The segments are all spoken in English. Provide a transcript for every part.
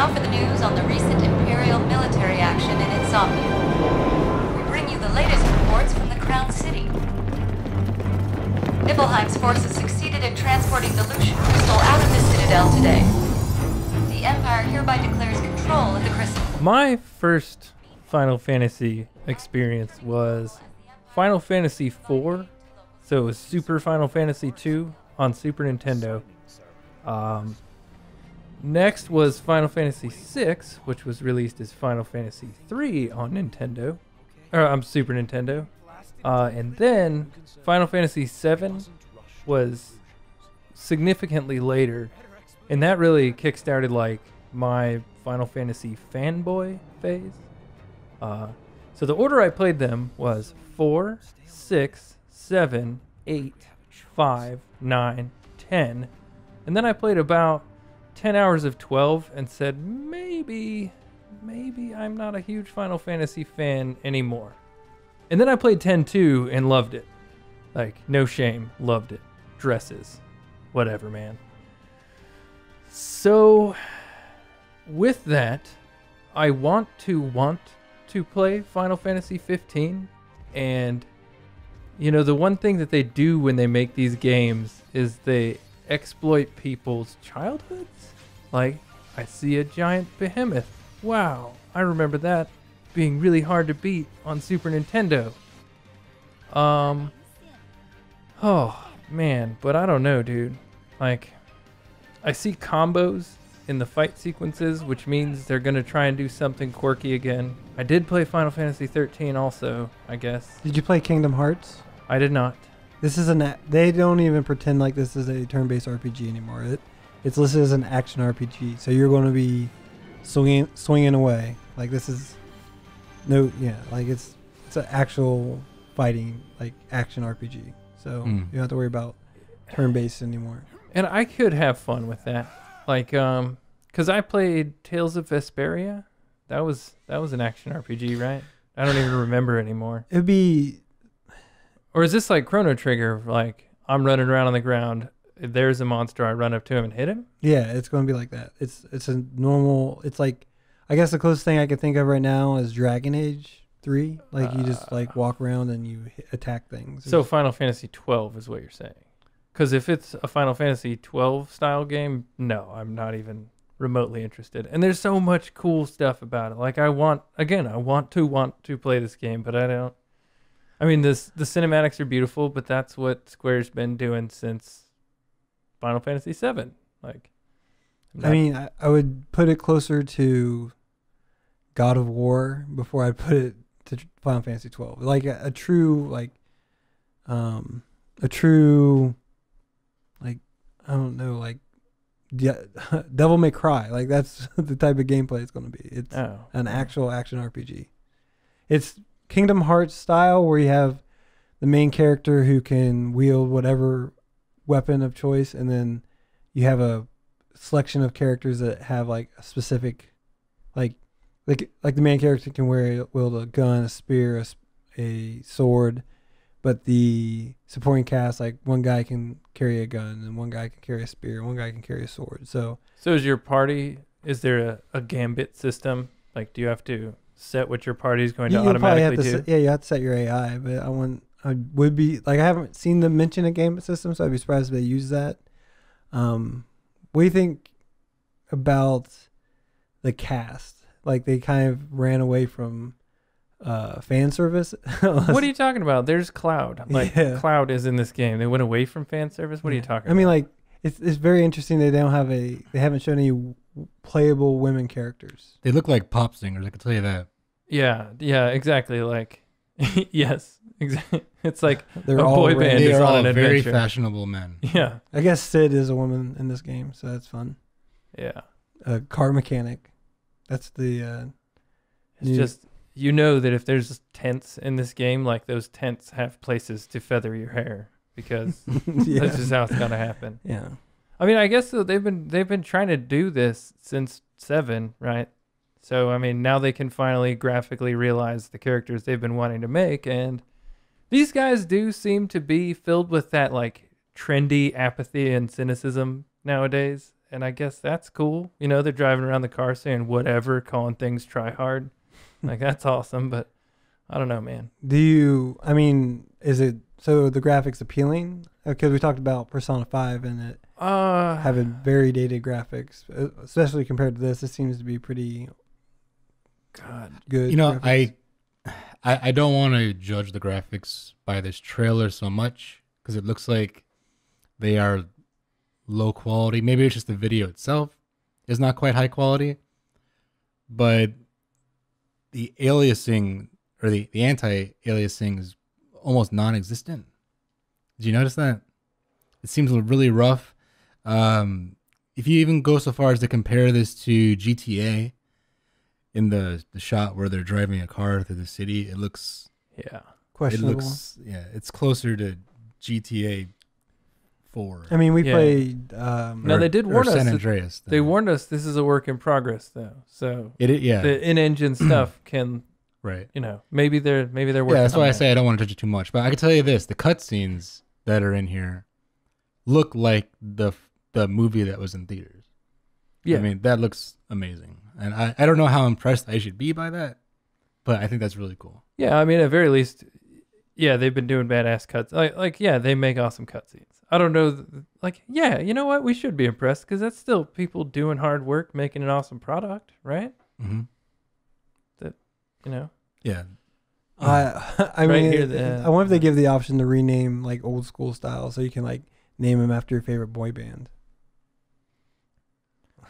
Now for the news on the recent Imperial military action in Insomnia. We bring you the latest reports from the Crown City. Nibelheim's forces succeeded in transporting the Lucian crystal out of the Citadel today. The Empire hereby declares control of the crystal. My first Final Fantasy experience was Final Fantasy IV, so it was Super Final Fantasy II on Super Nintendo. Next was Final Fantasy VI, which was released as Final Fantasy III on Nintendo, or Super Nintendo. And then Final Fantasy VII was significantly later, and that really kickstarted like my Final Fantasy fanboy phase. So the order I played them was 4, 6, 7, 8, 5, 9, 10, and then I played about 10 hours of 12 and said maybe I'm not a huge Final Fantasy fan anymore. And then I played 10 too and loved it. Like, no shame, loved it. Dresses, whatever, man. So with that, I want to play Final Fantasy 15, and you know, the one thing that they do when they make these games is they exploit people's childhoods. Like, I see a giant behemoth. Wow, I remember that being really hard to beat on Super Nintendo. Oh man, but I don't know, dude. Like, I see combos in the fight sequences, which means they're gonna try and do something quirky again. I did play Final Fantasy 13 also, I guess. Did you play Kingdom Hearts? I did not. This is they don't even pretend like this is a turn-based RPG anymore. It's listed as an action RPG, so you're going to be swinging away. Like, this is like it's an actual fighting, like, action RPG. So you don't have to worry about turn-based anymore. And I could have fun with that. Like, because I played Tales of Vesperia. That was an action RPG, right? I don't even remember anymore. It'd be... Or is this like Chrono Trigger? Like, I'm running around on the ground, there's a monster, I run up to him and hit him? Yeah, it's going to be like that. It's a normal... It's like... I guess the closest thing I can think of right now is Dragon Age 3. Like, you just, like, walk around and you attack things. So Final Fantasy 12 is what you're saying? Because if it's a Final Fantasy 12 style game, no, I'm not even remotely interested. And there's so much cool stuff about it. Like, I want to play this game, but I don't. I mean, the cinematics are beautiful, but that's what Square's been doing since Final Fantasy 7. Like, I mean, I would put it closer to God of War before I put it to Final Fantasy 12. Like a true, like, I don't know, like, Devil May Cry. Like, that's the type of gameplay it's going to be. It's an actual action RPG. It's Kingdom Hearts style, where you have the main character who can wield whatever weapon of choice, and then you have a selection of characters that have, like, a specific, like the main character can wield a gun, a spear, a sword. But the supporting cast, like, one guy can carry a gun, and one guy can carry a spear, and one guy can carry a sword. So is your party, is there a gambit system? Like, do you have to set what your party is going to automatically do? You have to set your AI. But I haven't seen them mention a gambit system, so I'd be surprised if they use that. What do you think about the cast? Like, they kind of ran away from fan service. What are you talking about? There's Cloud. Like, Cloud is in this game. They went away from fan service. What are you talking about? I mean, like, it's very interesting. They haven't shown any playable women characters. They look like pop singers, I can tell you that. Yeah, exactly. Like, yes, exactly. It's like They're a all boy band They is are on all an very adventure. fashionable men. Yeah. I guess Sid is a woman in this game, so that's fun. Yeah. A car mechanic. That's the. It's just, you know that if there's tents in this game, like, those tents have places to feather your hair, because that's just how it's gonna happen. Yeah. I mean, I guess so they've been trying to do this since 7, right? So I mean, now they can finally graphically realize the characters they've been wanting to make, and these guys do seem to be filled with that, like, trendy apathy and cynicism nowadays. And I guess that's cool. You know, they're driving around the car saying whatever, calling things try hard. Like, that's awesome. But I don't know, man. Is it, so the graphics appealing? Because we talked about Persona 5 and it having very dated graphics, especially compared to this. It seems to be pretty good. You know, graphics. I don't want to judge the graphics by this trailer so much because it looks like they are low quality. Maybe it's just the video itself is not quite high quality, but the aliasing or the anti-aliasing is almost non-existent. Did you notice that? It seems really rough. If you even go so far as to compare this to GTA, in the shot where they're driving a car through the city, it looks questionable. It's closer to GTA 4. I mean, we played. No, they did warn us. San Andreas. They warned us this is a work in progress, though. So yeah, the in-engine stuff can, right? You know, maybe they're working. Yeah, that's on why I that. say I don't want to judge it too much. But I can tell you this: the cutscenes that are in here look like the movie that was in theaters. Yeah, I mean that looks amazing, and I don't know how impressed I should be by that, but I think that's really cool. Yeah, I mean, at very least, yeah, they've been doing badass cuts. Like, yeah, they make awesome cutscenes. I don't know, yeah, you know what? We should be impressed because that's still people doing hard work, making an awesome product, right? Mm-hmm. That, you know. Yeah. I mean, here, I wonder if they give the option to rename like old school style, so you can like name them after your favorite boy band.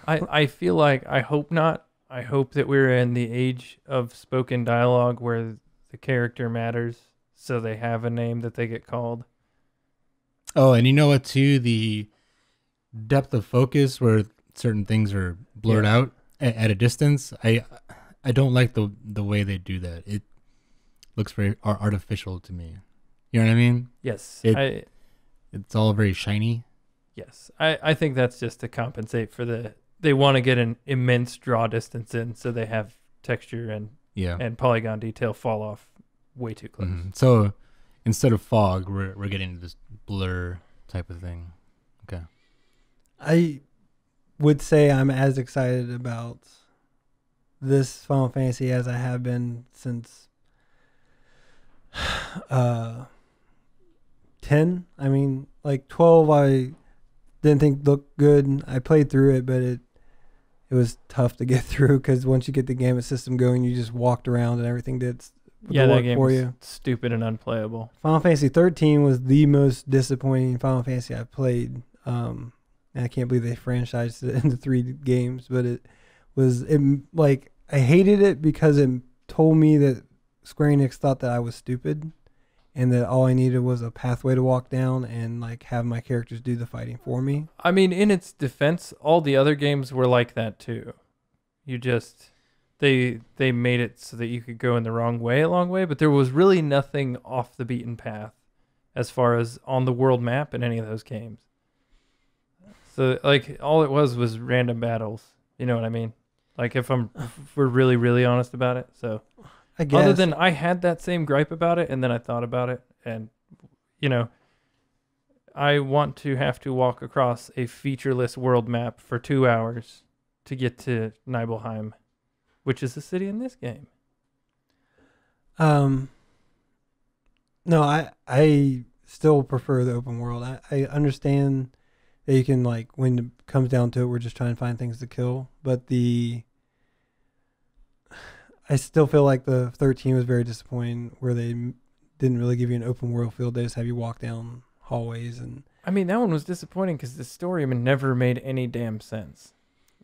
I feel like, I hope not. I hope that we're in the age of spoken dialogue where the character matters, so they have a name that they get called. Oh, and you know what, too? The depth of focus where certain things are blurred out at a distance. I don't like the way they do that. It looks very artificial to me. You know what I mean? Yes. It's all very shiny. Yes. I think that's just to compensate for they want to get an immense draw distance in, so they have texture and polygon detail fall off way too close. Mm-hmm. So instead of fog, we're getting this blur type of thing. Okay. I would say I'm as excited about this Final Fantasy as I have been since 10. I mean, like 12 I didn't think looked good. I played through it, but it was tough to get through because once you get the gamut system going, you just walked around and everything did the that work game for was you. stupid and unplayable. Final Fantasy 13 was the most disappointing Final Fantasy I've played. And I can't believe they franchised it into 3 games, but I hated it because it told me that Square Enix thought that I was stupid and that all I needed was a pathway to walk down and like have my characters do the fighting for me. I mean, in its defense, all the other games were like that too. You just they made it so that you could go in the wrong way a long way, but there was really nothing off the beaten path as far as on the world map in any of those games. So like all it was random battles. You know what I mean? Like if we're really, really honest about it. So I guess. other than I had that same gripe about it and then I thought about it and, you know, I want to have to walk across a featureless world map for 2 hours to get to Nibelheim, which is the city in this game. No, I still prefer the open world. I understand that you can, like, when it comes down to it, we're just trying to find things to kill. But I still feel like the 13 was very disappointing, where they didn't really give you an open world feel. They just have you walk down hallways and. I mean, that one was disappointing because the story never made any damn sense.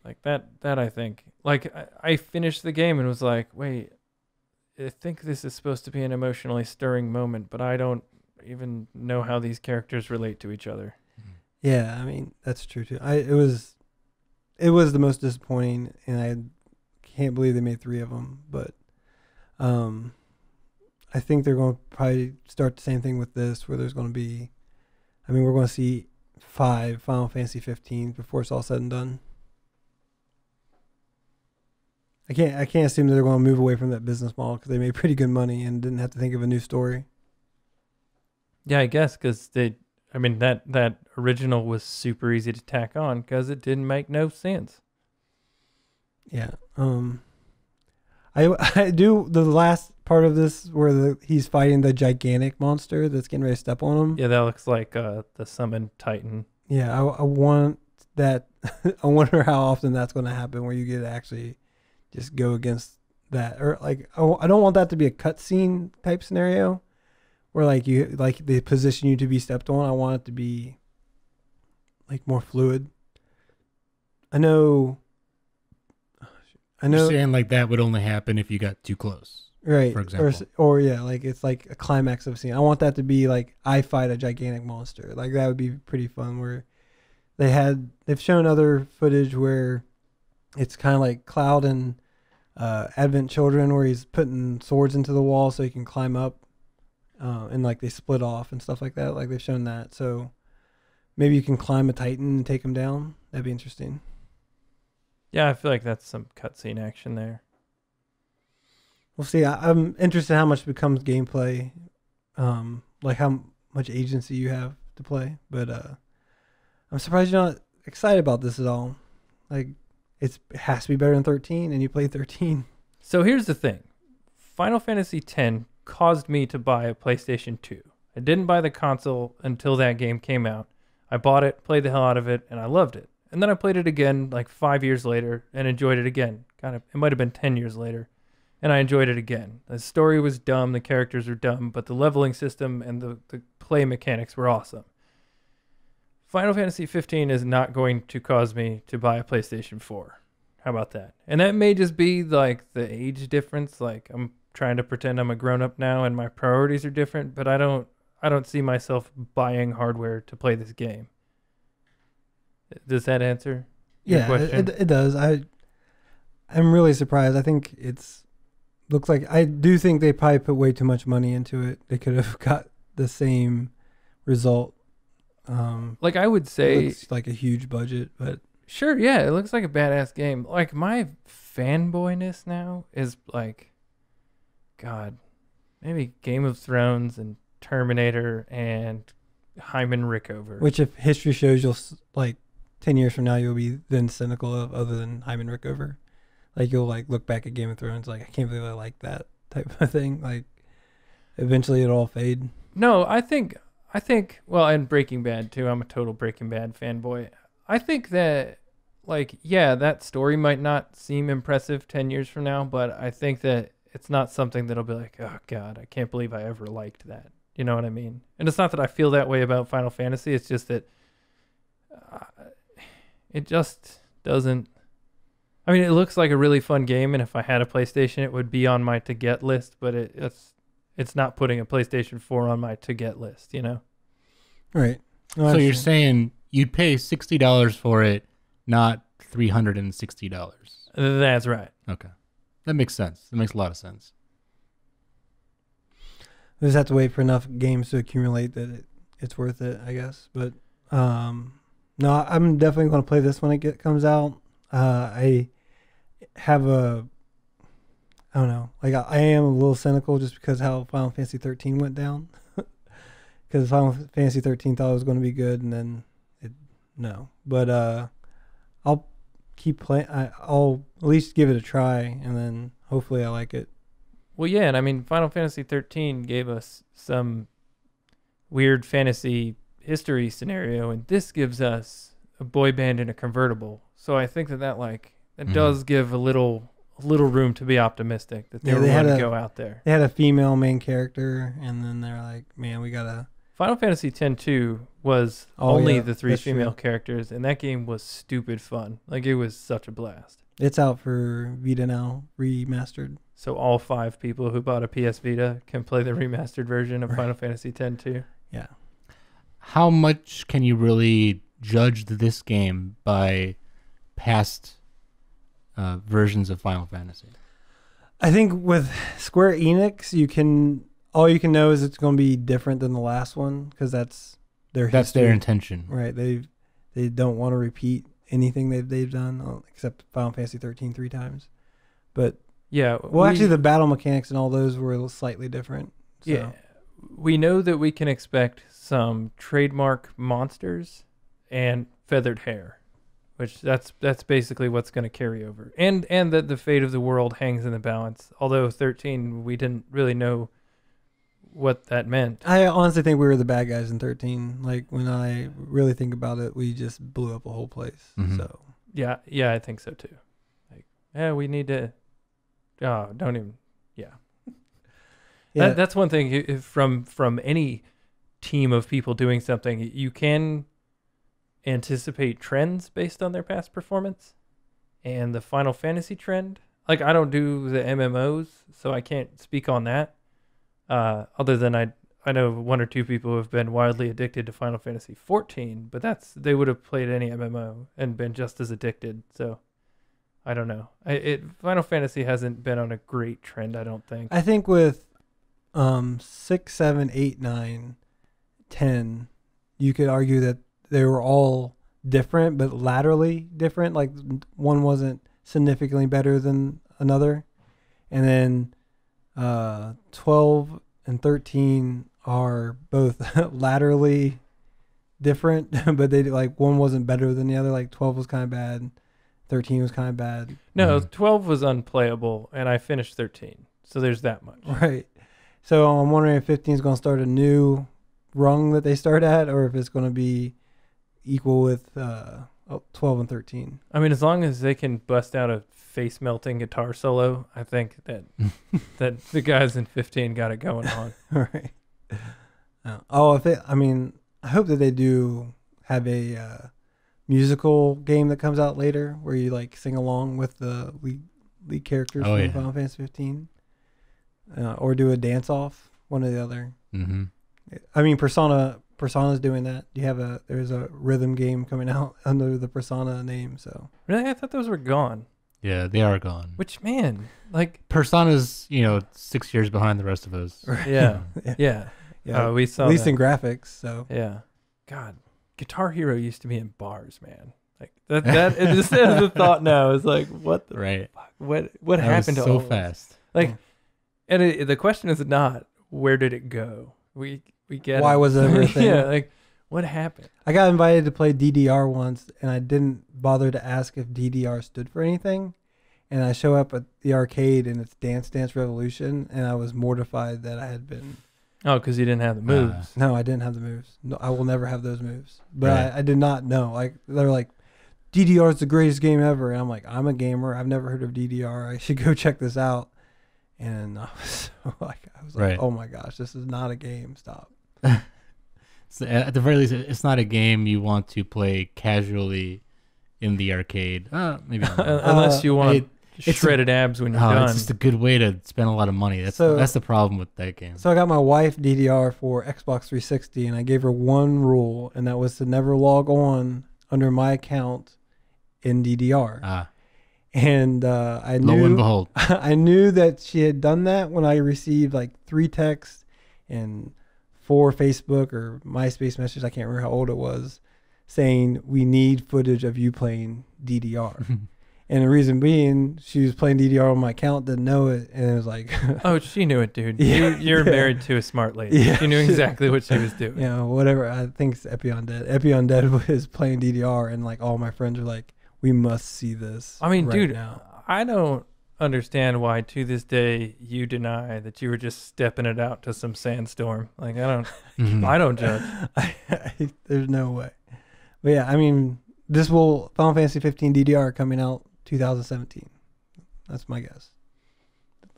Like that I think. Like I finished the game and was like, wait, I think this is supposed to be an emotionally stirring moment, but I don't even know how these characters relate to each other. Yeah, I mean that's true too. It was the most disappointing, and I can't believe they made 3 of them. But I think they're going to probably start the same thing with this, where there's going to be. I mean, we're going to see 5 Final Fantasy 15 before it's all said and done. I can't assume that they're going to move away from that business model because they made pretty good money and didn't have to think of a new story. Yeah, I guess because they I mean, that original was super easy to tack on because it didn't make no sense. Yeah. I do the last part of this where he's fighting the gigantic monster that's getting ready to step on him. Yeah, that looks like the summoned Titan. Yeah, I want that. I wonder how often that's going to happen where you get to actually just go against that, or like I don't want that to be a cutscene type scenario where like they position you to be stepped on. I want it to be like more fluid. I know. You're saying like that would only happen if you got too close, right? For example, or yeah, like it's like a climax of a scene. I want that to be like I fight a gigantic monster. Like that would be pretty fun. Where they've shown other footage where it's kind of like Cloud and Advent Children, where he's putting swords into the wall so he can climb up, and like they split off and stuff like that. Like they've shown that, so maybe you can climb a Titan and take him down. That'd be interesting. Yeah, I feel like that's some cutscene action there. We'll see. I'm interested in how much becomes gameplay, like how much agency you have to play. But I'm surprised you're not excited about this at all. Like it has to be better than 13, and you played 13. So here's the thing. Final Fantasy X caused me to buy a PlayStation 2. I didn't buy the console until that game came out. I bought it, played the hell out of it, and I loved it. And then I played it again like 5 years later and enjoyed it again. It might have been 10 years later. And I enjoyed it again. The story was dumb, the characters were dumb, but the leveling system and the play mechanics were awesome. Final Fantasy 15 is not going to cause me to buy a PlayStation 4. How about that? And that may just be like the age difference. Like I'm trying to pretend I'm a grown-up now and my priorities are different, but I don't see myself buying hardware to play this game. Does that answer your question? It does. I'm really surprised. I think looks like I do think they probably put way too much money into it. They could have got the same result. Like I would say, it's like a huge budget, but sure, yeah, it looks like a badass game. Like my fanboyness now is like, God, maybe Game of Thrones and Terminator and Hyman Rickover. Which, if history shows, you'll like 10 years from now, you'll be then cynical of other than Hyman Rickover. Like you'll like look back at Game of Thrones, like I can't believe I like that type of thing. Like eventually it'll all fade. No, I think well, and Breaking Bad too. I'm a total Breaking Bad fanboy. I think that like yeah, that story might not seem impressive 10 years from now, but I think that it's not something that'll be like, oh God, I can't believe I ever liked that. You know what I mean? And it's not that I feel that way about Final Fantasy. It's just that it just doesn't. I mean, it looks like a really fun game, and if I had a PlayStation, it would be on my to-get list, but it's not putting a PlayStation 4 on my to-get list, you know? Right. So you're saying you'd pay $60 for it, not $360. That's right. Okay. That makes sense. That makes a lot of sense. We just have to wait for enough games to accumulate that it's worth it, I guess. But no, I'm definitely going to play this when it comes out. I have I don't know, like I am a little cynical just because how Final Fantasy 13 went down. Because Final Fantasy 13 thought it was going to be good, and then no. But I'll keep playing. I'll at least give it a try, and then hopefully I like it. Well, yeah, and I mean, Final Fantasy 13 gave us some weird fantasy history scenario, and this gives us a boy band in a convertible. So I think that does give a little room to be optimistic that they were willing to go out there. They had a female main character, and then they're like, man, we gotta. Final Fantasy X-2 was only the three female characters, and that game was stupid fun. Like, it was such a blast. It's out for Vita now, remastered. So all 5 people who bought a PS Vita can play the remastered version of Final Fantasy X-2. Yeah. How much can you really judge this game by past versions of Final Fantasy? I think with Square Enix, all you can know is it's going to be different than the last one because that's their intention, right? They don't want to repeat anything they've done except Final Fantasy 13 3 times. But yeah, actually, the battle mechanics and all those were slightly different. So. Yeah, we know that we can expect some trademark monsters and feathered hair, which that's basically what's going to carry over, and that the fate of the world hangs in the balance. Although 13, we didn't really know what that meant. I honestly think we were the bad guys in 13. Like, when I really think about it, we just blew up a whole place. So yeah, I think so too. Like, yeah, we need to. Oh, don't even. Yeah. That's one thing from any team of people doing something. You can anticipate trends based on their past performance, and the Final Fantasy trend. Like, I don't do the MMOs, so I can't speak on that. Other than I know one or two people who have been wildly addicted to Final Fantasy 14, but they would have played any MMO and been just as addicted. So I don't know. Final Fantasy hasn't been on a great trend, I don't think. I think with 6, 7, 8, 9, 10, you could argue that they were all different, but laterally different. Like, one wasn't significantly better than another. And then 12 and 13 are both laterally different, but they like one wasn't better than the other. Like 12 was kind of bad, 13 was kind of bad. No, 12 was unplayable, and I finished 13. So there's that much. Right. So I'm wondering if 15 is going to start a new rung that they start at, or if it's going to be equal with 12 and 13. I mean, as long as they can bust out a face-melting guitar solo, I think that the guys in 15 got it going on. Right. I hope that they do have a musical game that comes out later where you like sing along with the lead characters from Final Fantasy 15, or do a dance-off, one or the other. Mm-hmm. I mean, Persona's doing that. There's a rhythm game coming out under the Persona name. So really, I thought those were gone. Yeah, they are gone. Which, man, like Persona's 6 years behind the rest of us. Yeah. We saw at least that. in graphics. So yeah, God, Guitar Hero used to be in bars, man. Like that instead of the thought now is like, what the fuck? What happened to so all fast? This? Like, and the question is not where did it go. We get why was it ever a thing? Yeah, like what happened? I got invited to play DDR once, and I didn't bother to ask if DDR stood for anything. And I show up at the arcade, and it's Dance Dance Revolution, and I was mortified that I had been. Oh, because you didn't have the moves. No, I didn't have the moves. No, I will never have those moves. But Right. I did not know. Like, they're like, DDR is the greatest game ever, and I'm like, I'm a gamer. I've never heard of DDR. I should go check this out. And I was like, oh my gosh, this is not a game. Stop. So at the very least, it's not a game you want to play casually in the arcade. Maybe not. Unless you want shredded abs when you're done. It's just a good way to spend a lot of money. That's the problem with that game. So I got my wife DDR for Xbox 360, and I gave her one rule, and that was to never log on under my account in DDR. And I knew, lo and behold, I knew that she had done that when I received like 3 texts and 4 Facebook or MySpace messages. I can't remember how old it was, saying we need footage of you playing DDR. And the reason being, she was playing DDR on my account, didn't know it, and it was like, oh, she knew it, dude. Yeah, you're married to a smart lady. Yeah, she knew exactly what she was doing. Whatever. I think it's Epion Dead. Epion Dead was playing DDR, and like all my friends were like, we must see this. I mean, right dude, now. I don't understand why to this day you deny that you were just stepping it out to some sandstorm. Like, I don't judge. There's no way. But yeah, I mean, Final Fantasy 15 DDR coming out 2017. That's my guess.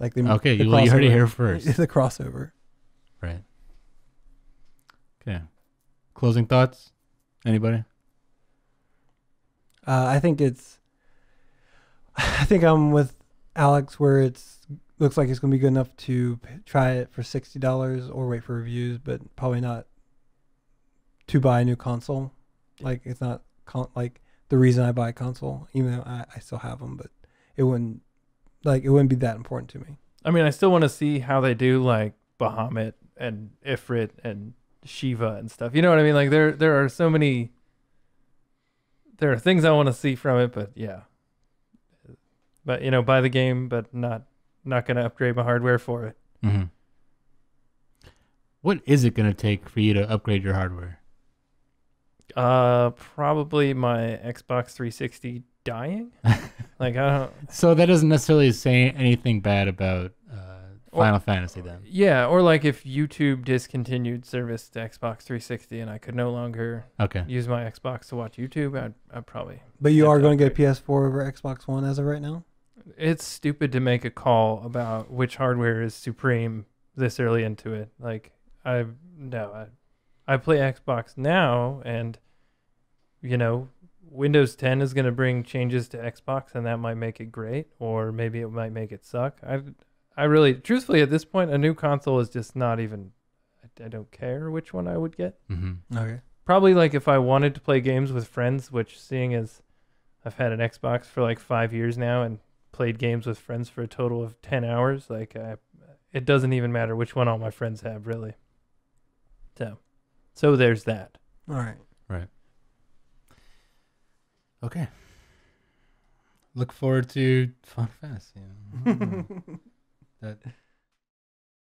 Like you heard it here first. The crossover. Right. Okay. Closing thoughts? Anybody? I think I'm with Alex where looks like it's going to be good enough to try it for $60 or wait for reviews, but probably not to buy a new console. Like, it's not like the reason I buy a console, even though I still have them, but it wouldn't be that important to me. I mean, I still want to see how they do like Bahamut and Ifrit and Shiva and stuff. You know what I mean? Like there are so many. There are things I want to see from it, but yeah. But buy the game, but not going to upgrade my hardware for it. Mm-hmm. What is it going to take for you to upgrade your hardware? Probably my Xbox 360 dying. Like I don't. So that doesn't necessarily say anything bad about Final Fantasy then. Yeah, or like if YouTube discontinued service to Xbox 360 and I could no longer use my Xbox to watch YouTube, I'd probably. But you are going to get a PS4 over Xbox One as of right now? It's stupid to make a call about which hardware is supreme this early into it. Like I play Xbox now, and Windows 10 is going to bring changes to Xbox, and that might make it great, or maybe it might make it suck. I really, truthfully, at this point, a new console is just not even. I don't care which one I would get. Mm-hmm. Okay. Probably like if I wanted to play games with friends, which seeing as I've had an Xbox for like 5 years now and played games with friends for a total of 10 hours, like it doesn't even matter which one all my friends have, really. So there's that. All right. Right. Okay. Look forward to Final Fantasy.